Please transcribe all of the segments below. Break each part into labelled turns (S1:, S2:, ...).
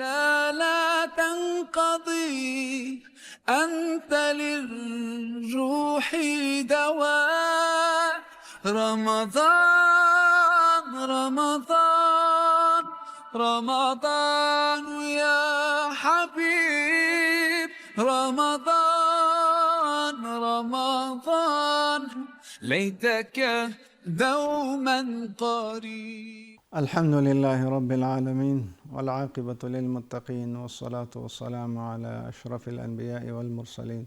S1: لا تنقضي، أنت للروح دواء. رمضان رمضان رمضان يا حبيب، رمضان رمضان ليتك دوما قريب.
S2: الحمد لله رب العالمين، والعاقبة للمتقين، والصلاة والسلام على أشرف الأنبياء والمرسلين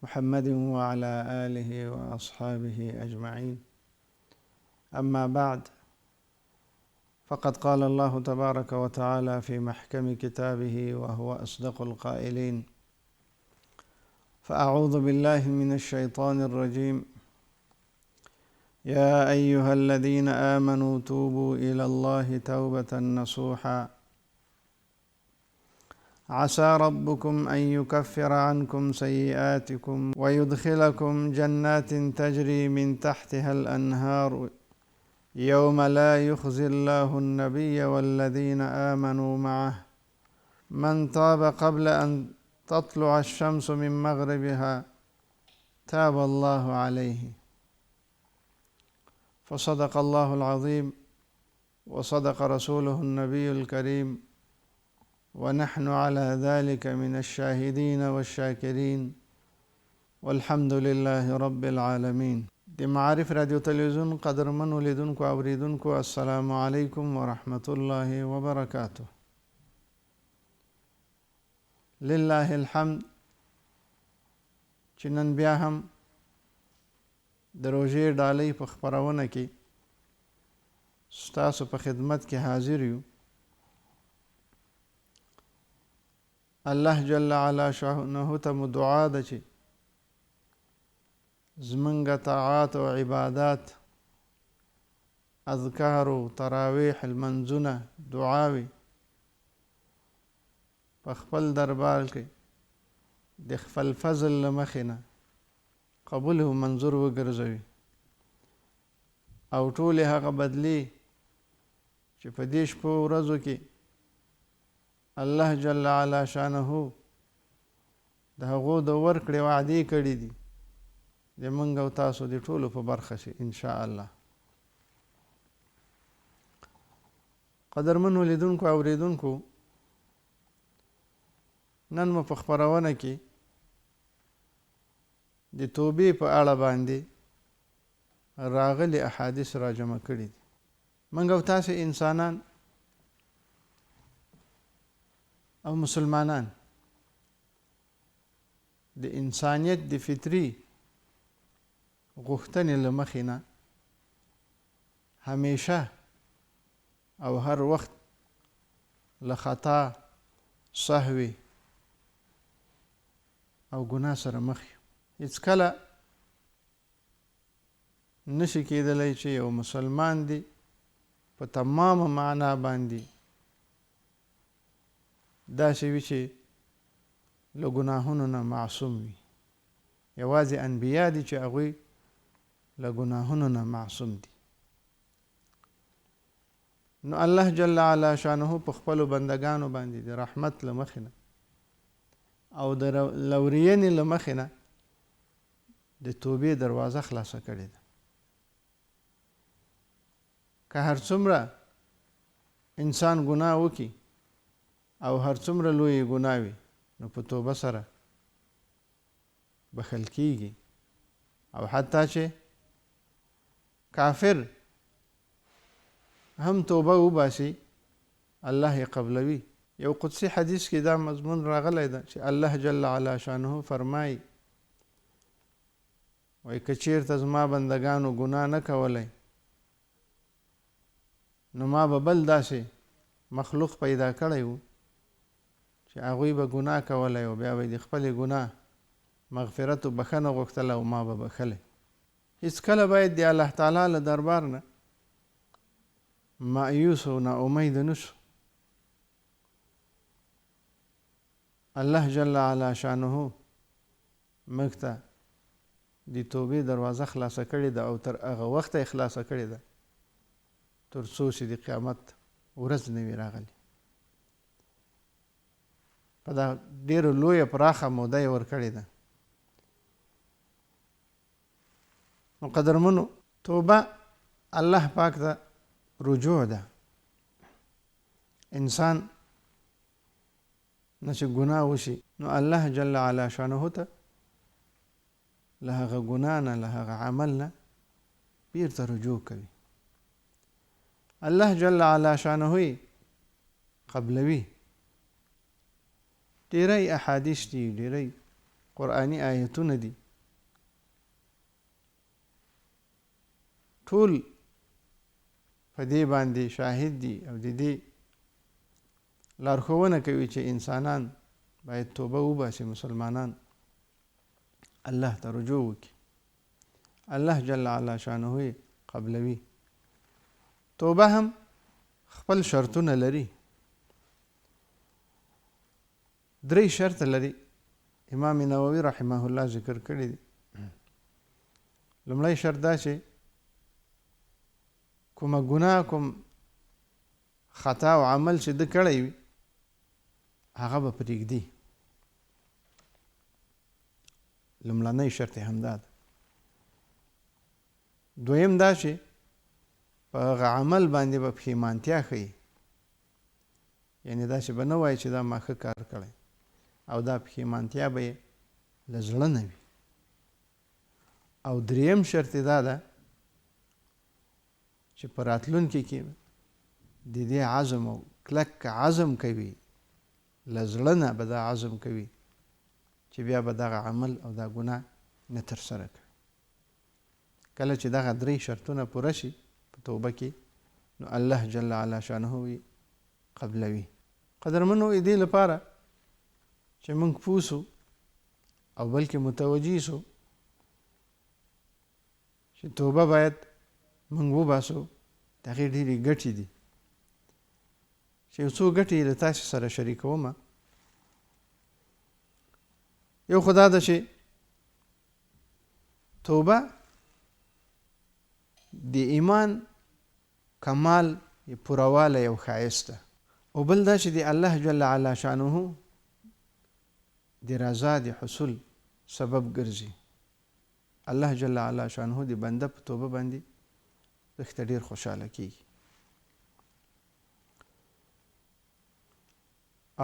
S2: محمد وعلى آله وأصحابه أجمعين. أما بعد، فقد قال الله تبارك وتعالى في محكم كتابه وهو أصدق القائلين: فأعوذ بالله من الشيطان الرجيم. يا أيها الذين آمنوا توبوا إلى الله توبة نصوحا عسى ربكم أن يكفر عنكم سيئاتكم ويدخلكم جنات تجري من تحتها الأنهار يوم لا يخزي الله النبي والذين آمنوا معه من تاب قبل أن تطلع الشمس من مغربها تاب الله عليه. فصدق الله العظيم وصدق رسوله النبي الكريم، ونحن على ذلك من الشاهدين والشاكرين، والحمد لله رب العالمين. د معارف رادیو تلویزیون قدرمنو لیدونکو اوریدونکو، السلام علیکم ورحمة الله وبرکاته. لله الحمد چې نن بیا هم د روژې ډالۍ په خپرونه کې ستاسو په خدمت کې حاضر یو. الله جل علا شانه ته مو دعا ده چې زمونږ طاعات او عبادات، اذکار او تراویح، المنځونه، دعاوې په خپل دربار کې د خپل فضل له مخې نه قبول او منظور وګرځوي، او ټولې هغه بدلې چې په دې شپو ورځو کې الله جل علا شانه د هغو د ورکړې وعدې کړي دي، د موږ او تاسو د ټولو په برخه شي انشاء الله. قدرمنو لیدونکو اوریدونکو، نن مو په خپرونه کې د توبې په اړه باندې راغلي احادیث را جمع کړي دي. موږ او تاسو انسانان او مسلمانان د انسانیت د فطري غوښتنې له مخې نه همیشه او هر وخت له خطا، سهوی او ګناه سره مخ یو. هیڅ کله نشي کېدلی چې یو مسلمان دی په تمامه معنا باندې داسې وي چې له ګناهونو نه معصوم وي. یوازې انبیا دي چې هغوی له ګناهونو نه معصوم دي. نو الله جل علا شانه په خپلو بندګانو باندې د رحمت له مخې نه او د لورینې له مخې نه د توبې دروازه خلاصه کړې ده. که هر څومره انسان ګناه وکړي او هر څومره لوی ګناه وي، نو په توبه سره بخښل کېږي، او حتی چې کافر هم توبه وباسي الله یې قبلوي. یو قدسی حدیث کې دا مضمون راغلی ده چې الله جل علا شانه فرمایي، وایي که چېرته زما بندګانو ګناه نه کولی، نو ما به بل داسې مخلوق پیدا کړی و چې هغوی به ګناه کولی او بیا به د خپلې ګناه مغفرت و بخښنه غوښتله او ما به بخښلی. هیڅ کله باید د الله تعالی له دربار نه مایوس او نا امید نشو. الله جل علا شانه موږ ته د توبې دروازه خلاصه کړې ده، او تر هغه وخته یې خلاصه کړې ده تر څو چې د قیامت ورځ نه وي راغلې. په دا ډېره لویه پراخه موده یې ورکړې ده. نو قدرمنو توبه الله پاک ته رجوع ده. انسان نه چې ګناه وشي نو الله جل علا شانه ته له هغه ګناه نه له هغه عمل نه بیرته رجوع کوي. الله جل علا شانه یې قبلوي. ډېری احادیث دي، ډېری قرآني آیتونه دي، ټول په دې باندې شاهد دي او د دې لارښوونه کوي چې انسانان باید توبه وباسي، مسلمانان الله ته رجوع وکړي. الله جل علا شانه یې قبلوي. توبه هم خپل شرطونه لري. 3 شرط لري. امام نووي رحمه الله ذکر کړی دی. لومړی شرط دا چې کومه ګناه کوم خطا او عمل چې ده کړی وي هغه به پرېږدي. لومړنی شرط یې همدا ده. دویم دا چې په هغه عمل باندې به پښیمانتیا ښیي، یعنې داسې به نه وایي چې دا ما ښه کار کړی، او دا پښیمانتیا به یې له زړه نه وي. او دریم شرط یې دا ده چې په راتلونکي کې د دې عزم او کلک عزم کوي، له زړه نه به دا عزم کوي چې بیا به دغه عمل او دا ګناه نه ترسره کوي. کله چې دغه 3 شرطونه پوره شي په توبه کې نو الله جل علا شانه یې قبلوي. قدرمنو دې لپاره چې موږ پوه سو او بلکې متوجي سو چې توبه باید موږ وباسو، د هغې ډېرې ګټې دي چې یو څو ګټې یې له تاسې سره شریکومه. یو خو دا ده چې توبه د ایمان کمال پوروالی یو ښایست ده، او بل دا چې د الله جل علا شانه د رضا د حصول سبب ګرځي. الله جل علا شانه د بنده په توبه باندې رښته ډېر خوشحاله کېږي.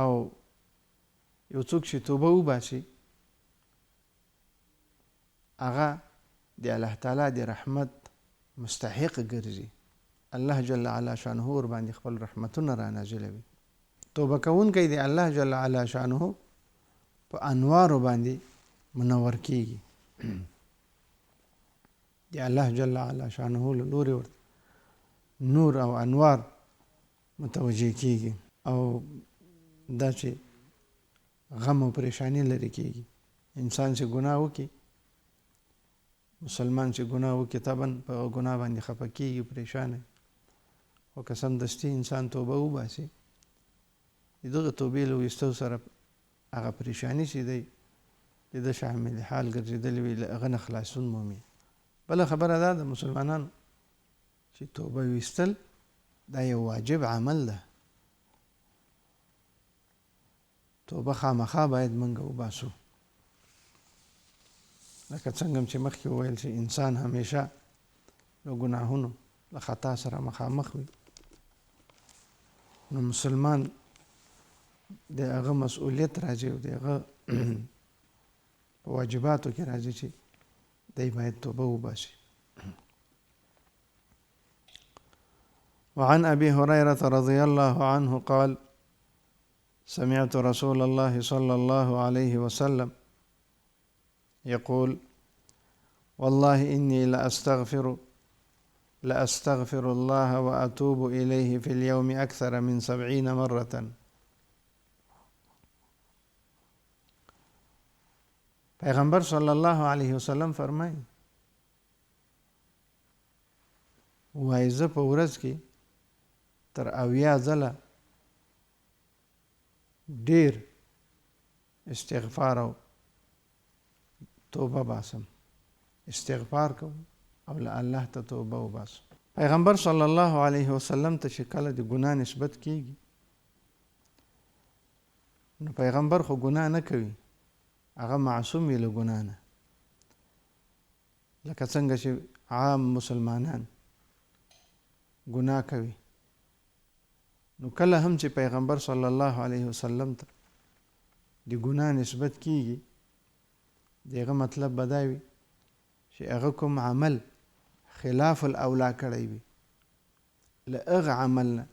S2: او یو څوک چې توبه وباسي هغه د الله تعالی د رحمت مستحق ګرځي. الله جل علا شانه ور باندې خپل رحمتونه را نازلوي. توبه کوونکی د الله جل علا شانه په انوارو باندې منور کېږي. د الله جل علا شانه له لورې ورته نور او انوار متوجه کېږي، او دا چې غم او پریشانی لرې کېږي. انسان چې ګناه وکړي، مسلمان چې ګناه وکړي، طبعا په ګناه باندې خفه کېږي، پریشانه. خو که سمدستي انسان توبه وباسي، د دغه توبې له ویستو سره هغه پریشانی چې دی د ده شامل حال ګرځېدلې وي، له هغه نه خلاصون مومي. بله خبره دا ده مسلمانانو چې توبه ویستل دا یو واجب عمل ده. توبه خامخا باید موږ وباسو. لکه څنګه چې مخکې وویل چې انسان همیشه له ګناهونو له خطا سره مخامخ وي، نو مسلمان د هغه مسؤلیت راځي او د هغه په واجباتو کې راځي چې دی باید توبه وباسي. وعن أبي هريرة رضي الله عنه قال: سمعت رسول الله صلى الله عليه وسلم يقول: والله إني لأستغفر الله وأتوب إليه في اليوم أكثر من 70 مرة. پیغمبر صلی الله علیه وسلم فرمایي وایي زه په ورځ کې تر 80 ځله ډېر استغفار او توبه باسم، استغفار کوم او له الله ته توبه وباسم. پیغمبر صلی الله علیه وسلم ته چې کله د ګناه نسبت کېږي نو پیغمبر خو ګناه نه کوي، هغه معصوم وي له ګناه نه، لکه څنګه چې عام مسلمانان ګناه کوي. نو کله هم چې پیغمبر صلی الله علیه وسلم ته د ګناه نسبت کیږي، دغه مطلب به دا وي چې هغه کوم عمل خلاف الاولا کړی وي، له هغه عمل نه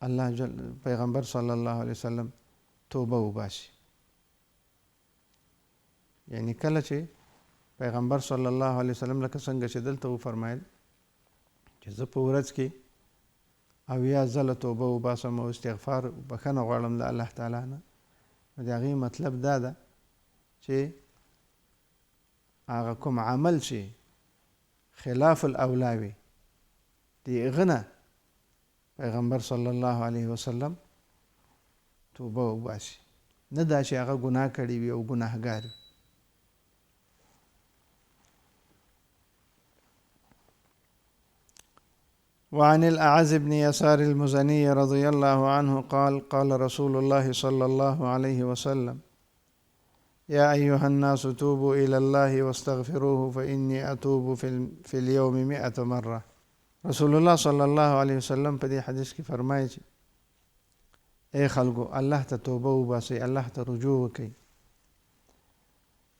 S2: الله پیغمبر صلی الله علیه وسلم توبه وباسي. یعنی کله چې پیغمبر صلی الله علیه وسلم لکه څنګه چې دلته وفرمایل چې زه په ورځ کې 80 ځله توبه وباسم او استغفار بخښنه غواړم د الله تعالی نه، نو د هغې مطلب دا ده چې هغه کوم عمل چې خلاف الاولا وي د هغه نه پیغمبر صلی الله علیه وسلم توبه وباسي، نه دا چې هغه ګناه کړی وي او ګناهګار وي. وعن الأعز بن يسار المزني رضي الله عنه قال قال رسول الله صلى الله عليه وسلم يا أيها الناس توبوا إلى الله واستغفروه فإني أتوب في اليوم 100 مرة. رسول الله صلی الله علیه وسلم په دې حدیث کې فرمایي چې اے خلکو الله ته توبه وباسئ، الله ته رجوع وکئ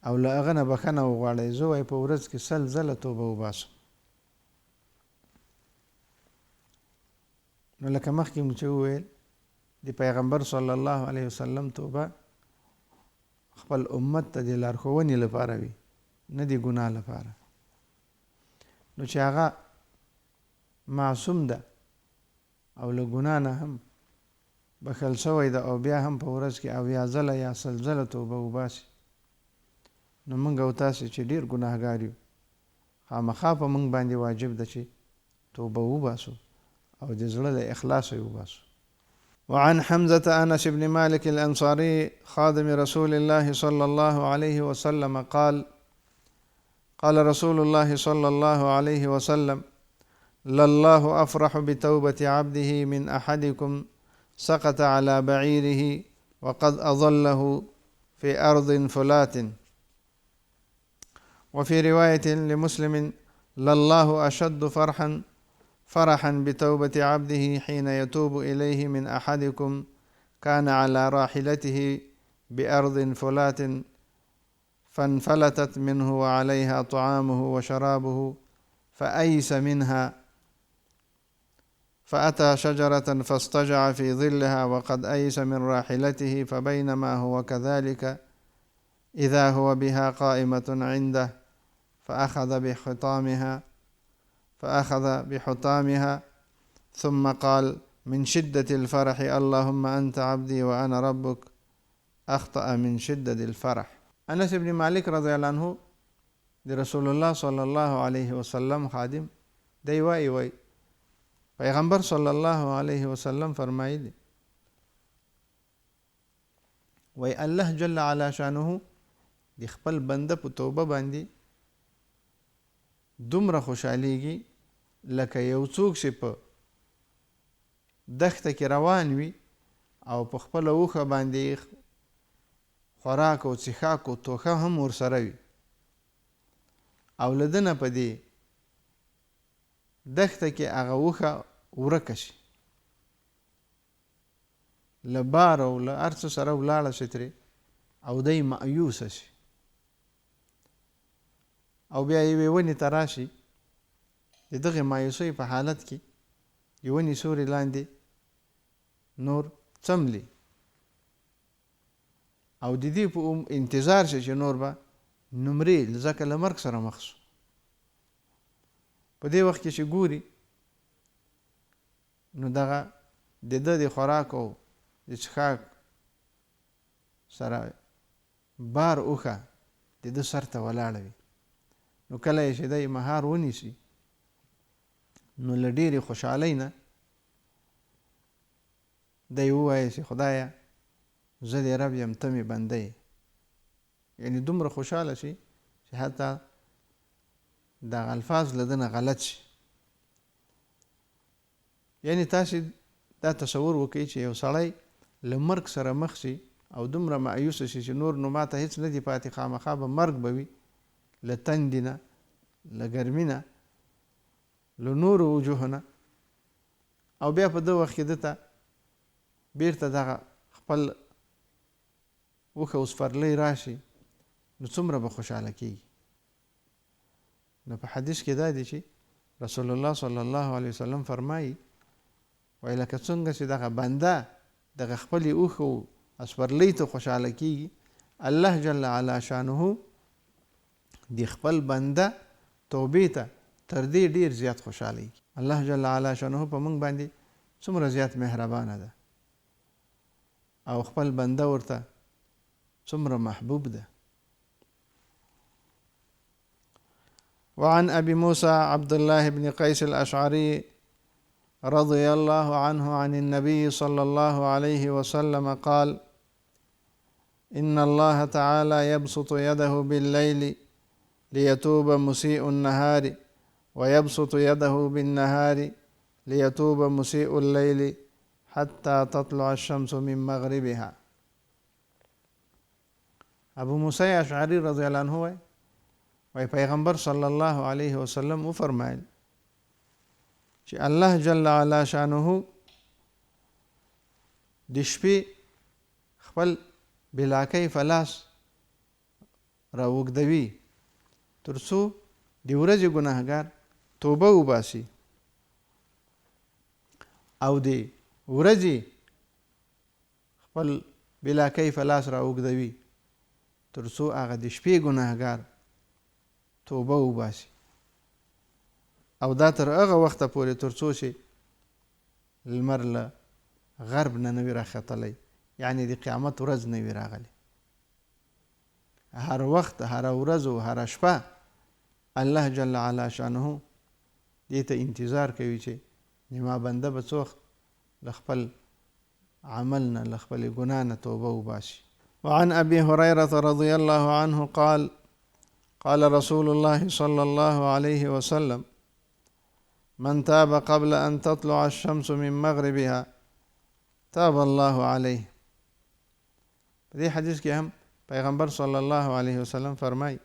S2: او له هغه نه بخښنه وغواړئ. زه وایي په ورځ کې 100 ځله توبه وباسم. نو لکه مخکې مو چې وویل د پیغمبر صلی الله علیه وسلم توبه خپل امت ته د لارښوونې لپاره وي، نه د ګناه لپاره. نو چې هغه معصوم ده او له ګناه نه هم بخښل شوی ده او بیا هم په ورځ کې 80 ځله یا 100 ځله توبه وباسي، نو موږ او تاسې چې ډېر ګناهګار یو، خامخا په موږ باندې واجب ده چې توبه وباسو او د زړه له اخلاصه وباسو. وعن حمزة أنس بن مالك الأنصاري خادم رسول الله صلى الله عليه وسلم قال قال رسول الله صلى الله عليه وسلم لله أفرح بتوبة عبده من أحدكم سقط على بعيره وقد أظله في أرض فلات. وفي رواية لمسلم لله أشد فرحا بتوبة عبده حين يتوب إليه من أحدكم كان على راحلته بأرض فلات فانفلتت منه وعليها طعامه وشرابه فأيس منها فأتى شجرة فاضطجع في ظلها وقد أيس من راحلته فبينما هو كذلك إذا هو بها قائمة عنده فأخذ بحطامها ثم قال من شدة الفرح اللهم أنت عبدي وأنا ربك أخطأ من شدة الفرح. أنس بن مالك رضي الله عنه د رسول الله صلی الله علیه وسلم خادم دی وای پیغمبر صلی الله علیه وسلم فرمایلی وای الله جل علا شانه د خپل بنده په توبه باندې دومره خوشحالیږي لکه یو څوک چې په دښته کې روان وي او په خپله اوښه باندې خوراک او څښاک او توښه هم ورسره وي او له ده نه په دې دښته کې هغه اوښه ورکه شي، له بار او له هر څه سره ولاړه شي ترې او دی مایوسه شي او بیا یوې ونې ته راشي، د دغې مایوسۍ په حالت کې د ونې سوري لاندې نور څملي او د دې په انتظار شي چې نور به نمرې ځکه له مرګ سره مخ شو. په دې وخت کې چې ګوري نو دغه د ده د خوراک او د څښاک سره بار اوښه د ده سر ته ولاړه وي، نو کله یې چې دی مهار ونیسي نو له ډېرې خوشحالۍ نه دی ووایي چې خدایه زه دې رب یم ته مې بنده یې، یعنی دومره خوشحاله شي چې حتی دغه الفاظ له ده نه غلط شي. یعنی تاسې دا تصور وکړئ چې یو سړی له مرګ سره مخ شي او دومره مایوسه شي چې نور نو ماته هېڅ نه دي پاتې، خامخا به مرګ به وي، له تندې نه، له ګرمي نه، له نورو وجوهو نه. او بیا په ده وخت کې ده ته بیرته دغه خپل اوښه اوسپرلی راشي، نو څومره به خوشحاله کېږي. نو په حدیث کې دا دی چې رسول الله صلی الله علیه وسلم فرمایي وایي لکه څنګه چې دغه بنده دغه خپلې اوښه اسپرلی ته خوشحاله کېږي، الله جل علا شانه د خپل بنده توبې ته تر دې ډېر زیات خوشحاله کېږي. الله جل علا شانه په موږ باندې څومره زیات مهربانه ده او خپل بنده ورته څومره محبوب ده. وعن أبي موسى عبد الله بن قيس الأشعري رضي الله عنه عن النبي صلى الله عليه وسلم قال: إن الله تعالى يبسط يده بالليل ليتوب مسيء النهار، ويبسط يده بالنهار ليتوب مسيء الليل حتى تطلع الشمس من مغربها. ابو موسی اشعری رضی الله عنه وی پیغمبر صلی الله علیه وسلم وفرمایل چې الله جل علا شانه د شپې خپل بلاکی فلاس را وګدوي تر څو د ورځې ګناهګار توبه وباسي، او د ورځې خپل بلاکی فلاس را وګدوي تر څو هغه د شپې ګناهګار توبه وباسي، او دا تر هغه وخته پورې تر څو چې لمر له غرب نه نه وي راختلی، یعنې د قیامت ورځ نه وي راغلی. هر وخت، هر ورځ او هر شپه الله جل علا شانه دې ته انتظار کوي چې زما بنده به څو وخت له خپل عمل نه، له خپلې ګناه نه توبه وباسي. وعن أبي هريرة رضي الله عنه قال: قال رسول الله صلى الله عليه وسلم: من تاب قبل أن تطلع الشمس من مغربها تاب الله عليه. په دې حدیث کې هم پیغمبر صلی الله علیه وسلم فرمای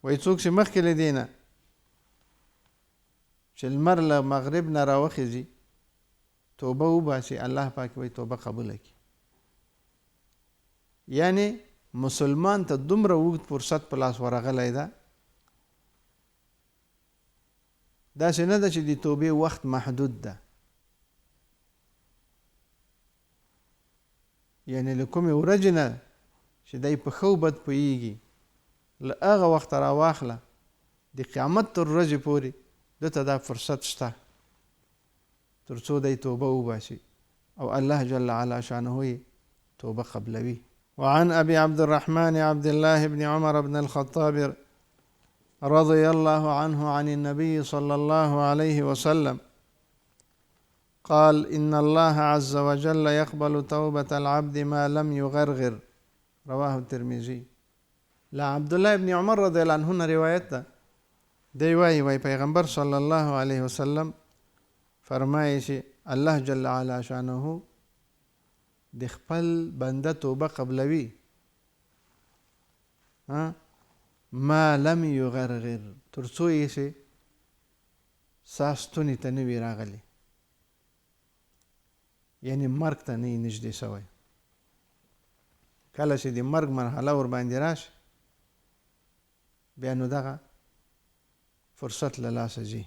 S2: وایي څوک چې مخکې له دې نه چې لمر له مغرب نه راوخېږي توبه وباسي، الله پاک وایي توبه قبوله کړي. یعنی مسلمان ته دومره اوږد فرصت په لاس ورغلی ده، داسې نه ده چې د توبې وخت محدود ده. یعنی له کومې ورځې نه چې دی په ښه بد پوهېږي له هغه وخته راواخله د قیامت تر ورځې پورې ده ته دا فرصت شته تر څو دی توبه وباسي او الله جل علا شانه یې توبه قبلوي. وعن أبي عبد الرحمن عبد الله بن عمر بن الخطاب رضي الله عنه عن النبي صلى الله عليه وسلم قال: إن الله عز وجل يقبل توبة العبد ما لم يغرغر. رواه الترمذي. لا عبد الله بن عمر رضي الله عنه روایت ده، دی وایي پیغمبر صلی الله علیه وسلم فرمایي چې الله جل علا شانه د خپل بنده توبه قبلوي ما لم یغرغر، تر څو یې چې ساه ستوني ته نه وي راغلی، یعنی مرګ ته نه یې نږدې شوی. کله چې د مرګ مرحله ور باندې راشي بیا نو دغه فرصت له لاسه ځي.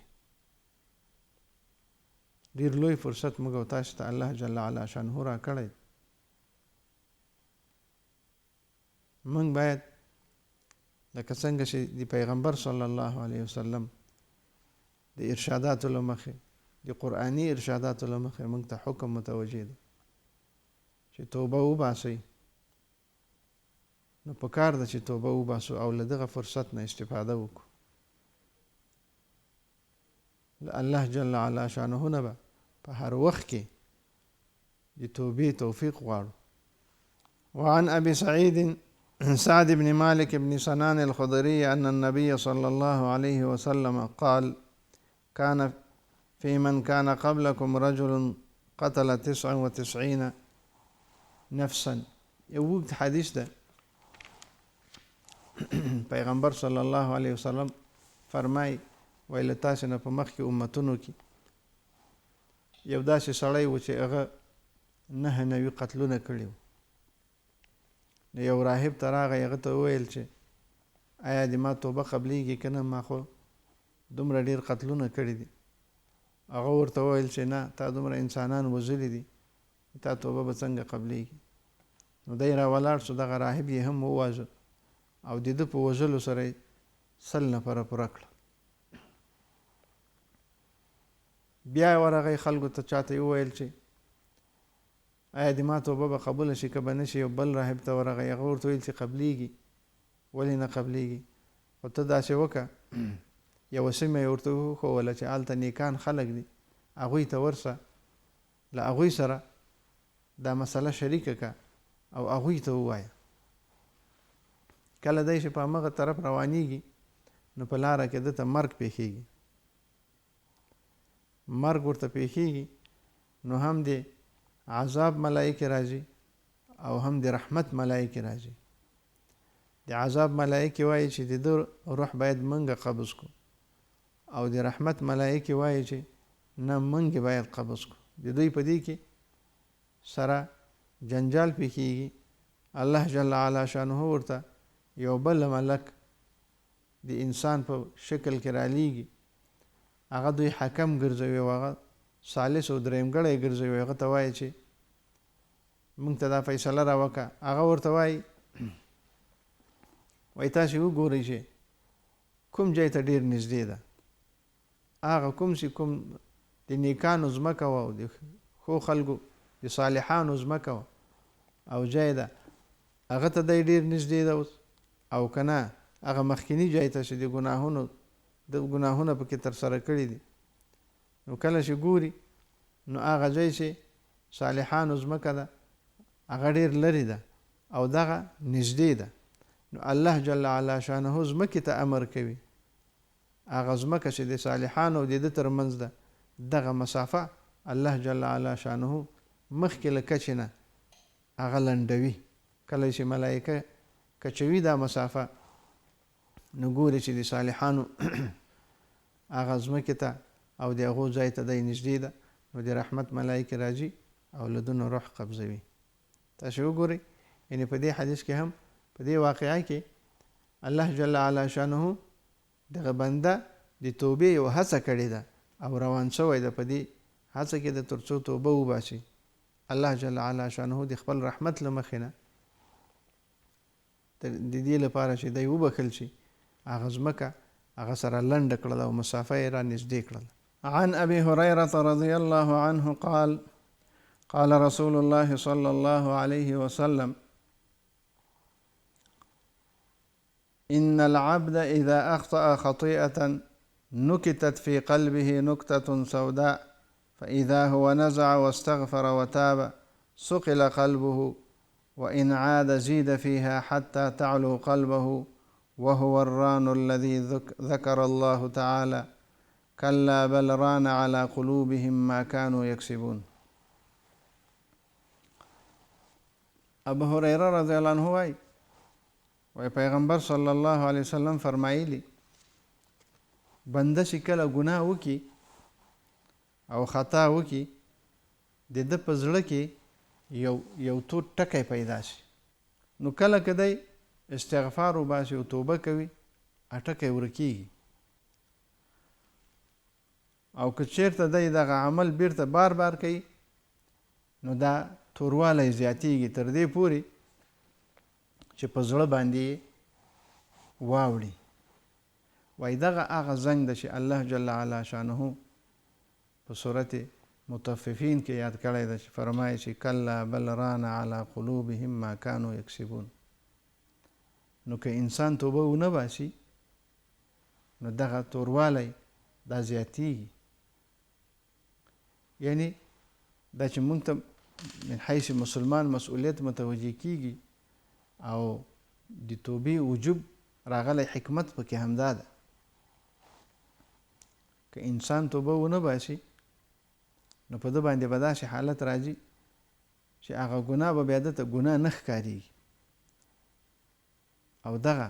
S2: ډېر لوی فرصت موږ او تاسو ته الله جل علا شانه را کړی. موږ باید لکه څنګه چې د پیغمبر صلی الله علیه وسلم د ارشاداتو له مخې، د قرآني ارشاداتو له مخې موږ ته حکم متوجه دی چې توبه وباسئ. نو پکار ده چې توبه وباسو او له دغه فرصت نه استفاده وکړو. الله جل علا شانه نه به په هر وخت کې د توبې توفیق غواړو. وعن أبي سعد بن مالك بن سنان الخضري أن النبي صلى الله عليه وسلم قال: كان في من كان قبلكم رجل قتل 99 نفسا. یو اوږد حدیث ده. پیغمبر صلی الله علیه وسلم فرمایي وایي له تاسې نه په مخکې امتونو کې یو داسې سړی و چې هغه 9 قتلونه کړي وو. نو یو راهب ته راغی، هغه ته وویل چې آیا د ما توبه قبلیږي که نه، ما خو دومره ډېر قتلونه کړي دي. هغه ورته وویل چې نه، تا دومره انسانان وژلي دي، تا توبه به څنګه قبلیږي. نو دی راولاړ شو، دغه راهب یې هم وواژه او د ده په وژلو سره یې 100 نفره پوره کړه. بیا یې ورغی خلکو ته چاته یې وویل چې آیا د ما توبه به قبوله شي که به نه شي. یو بل راهب ته ورغی، هغه ورته ویل چې قبلیږي. ولې نه قبلیږي؟ خو ته داسې وکړه، یوه سیمه یې ورته وښووله چې هلته نیکان خلک دي، هغوی ته ورسه، له هغوی سره دا مسله شریکه که او هغوی ته ووایه. کله دی چې په همغه طرف روانیږي نو په لاره کې ده ته مرګ پیښیږي. مرګ ورته پیښیږي نو هم د عذاب ملائکې راځي او هم د رحمت ملائکې راځي. د عذاب ملائکې وایي چې د ده روح باید منګه قبض کو، او د رحمت ملائکې وایي چې نه، منګې باید قبض کو. د دوی په دې کې سره جنجال پیښیږي. الله جل علا شانه ورته یو بل ملک د انسان په شکل کې رالیږي، هغه دوی حکم ګرځوي او هغه ثالث او درېمګړی ګرځوي. هغه ته وایي چې موږ ته دا فیصله را وکړه. هغه ورته وایي تاسې وګورئ چې کوم ځای ته ډېر نږدې ده. هغه کوم چې کوم د نیکانو ځمکه وه او د ښو خلکو د صالحانو ځمکه وه او ځای ده، هغه ته دی ډېر نږدې ده اوس، او که نه هغه مخکیني ځای ته چې د ګناهونه پکې ترسره کړي دي. نو کله چې ګوري نو هغه ځای چې صالحانو ځمکه ده هغه ډېر لرې ده او دغه نږدې ده. نو الله جل علا شانه ځمکې ته امر کوي، هغه ځمکه چې د صالحانو او د ده تر منځ ده، دغه مسافه الله جل علا شانه مخکې له کچې نه هغه لنډوي. کله چې ملایکه کچوي دا مسافه، نو ګوري چې د صالحانو هغه ځمکې ته او د هغو ځای ته دی نږدې ده، نو د رحمت ملایکې راځي او له دونه روح قبضوي. تاسې وګورئ، یعنې په دې حدیث کې هم په دې واقعه کې الله جل علا شانه دغه بنده د توبې یو هڅه کړې ده او روان شوی ده په دې هڅه کې ده تر څو توبه وباسي. الله جل علا شانه د خپل رحمت له مخې نه د دې لپاره چې دی وبخښل شي، هغه ځمکه هغه سره لنډه کړله او مسافه یې را نږدې کړله. عن ابي هريره رضي الله عنه قال قال رسول الله صلى الله عليه وسلم إن العبد إذا أخطأ خطيئة نكتت في قلبه نكتة سوداء فإذا هو نزع واستغفر وتاب صقل قلبه وإن عاد زيد فيها حتى تعلو قلبه وهو الران الذي ذكر الله تعالى كلا بل ران على قلوبهم ما كانوا يكسبون. ابو هريره رضی الله عنه وایي پیغمبر صلی الله علیه وسلم فرمایلی بنده چې کله ګناه وکي او خطا وکي، د ده په زړه کې یو تور ټکی پیدا شي. نو کله که دی استغفار وباسي او توبه کوي، ټکی ورکیږي. او که چیرته دی دغه عمل بیرته بار بار کوي، نو دا توروالی زیاتیږي تر دې پورې چې په زړه باندې واوړي. وایي دغه هغه زنګ ده چې الله جل علا شانه په صورت مطففین کې یاد کړی ده چې فرمایي چې کلا بل ران علی قلوبهم ما کانوا یکسبون. نو که انسان توبه ونه باسي، نو دغه توروالی دا زیاتیږي. یعنی دا چې موږ ته من حیث مسلمان مسؤلیت متوجه کیږي او د توبې وجوب راغلی حکمت پکې همدا ده. که انسان توبه ونه باسي، نو په ده باندې به داسې حالت راځي چې هغه ګناه به بیا دته ګناه نه ښکارېږي او دغه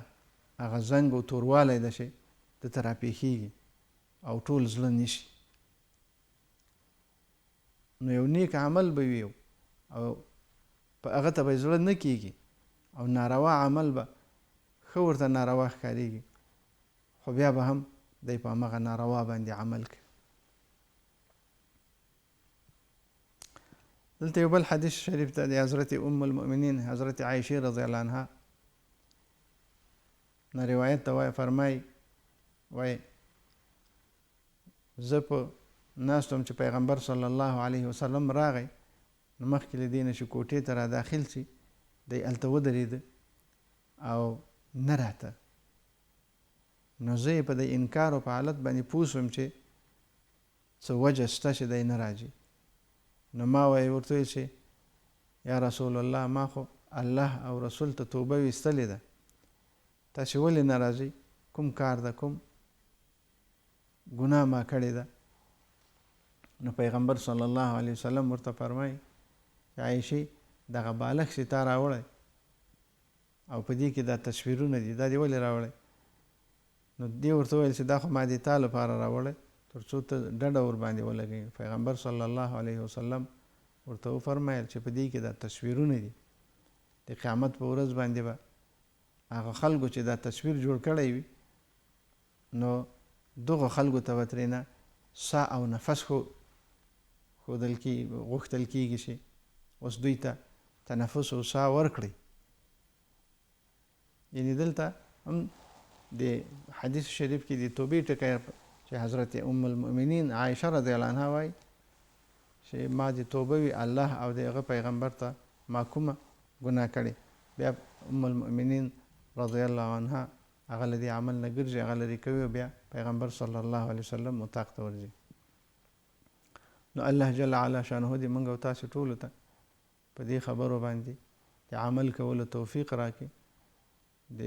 S2: هغه زنګ او توروالی ده چې دته راپېښېږي او ټول زړه نیسي. نو یو نیک عمل به وي او په هغه ته به زړه نه کېږي او ناروا عمل به ښه ورته ناروا ښکارېږي، خو بیا به هم دی په همغه ناروا باندې عمل کوي. دلته یو بل حدیث شریف ته د حضرت ام المؤمنین حضرت عایشې رضی الله عنها نه روایت ته فرمایي وایي زه په ناست وم چې پیغمبر صلی الله علیه وسلم راغی، نو مخکې له دې نه چې کوټې ته را داخل شي دی هلته ودرېده او نه راته. نو زه یې په د انکار او په حالت باندې پوه شوم چې څه وجه شته چې دی نه راځي. نو ما ورته ویل چې یا رسول الله ما خو الله او رسول ته توبه ویستلې ده، تاسې ولې نه راځئ؟ کوم کار ده؟ کوم ګناه ما کړې ده؟ نو پیغمبر صلی الله علیه وسلم ورته فرمایي چې عایشې دغه بالښت چې تا راوړی او په دې کې دا تصویرونه دي، دا دې ولې راوړی؟ نو دې ورته وویل چې دا خو ما دې تا لپاره راوړی تر څو ته ډډه ورباندې ولګوې. پیغمبر صلی الله علیه وسلم ورته وفرمایل چې په دې کې دا تصویرونه دي، د قیامت په ورځ باندې به هغه خلکو چې دا تصویر جوړ کړی وي نو دغه خلکو ته به ترېنه سا او نفس غوښتل کېږي چې اوس دوی ته تنفس او سا ورکړي. یعنې دلته هم د حدیث شریف کې د توبې ټکی چې حضرت ام المؤمنین عایشه رضی الله عنها وایي چې ما د توبه وي الله او د هغه پیغمبر ته ما کومه ګناه کړې، بیا ام المؤمنین رضی الله عنها هغه له دې عمل نه ګرځي، هغه لرې کوي او بیا پیغمبر صلی الله علیه وسلم مطاق ته ورځي. نو الله جل وعلا شانه دې موږ او تاسې ټولو ته په دې خبرو باندې د عمل کولو توفیق راکړي. د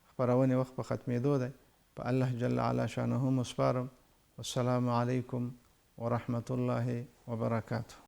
S2: خپرونې وخت په ختمېدو دی، په الله جل وعلا شانه مسپارم. والسلام علیکم ورحمة الله وبرکاته.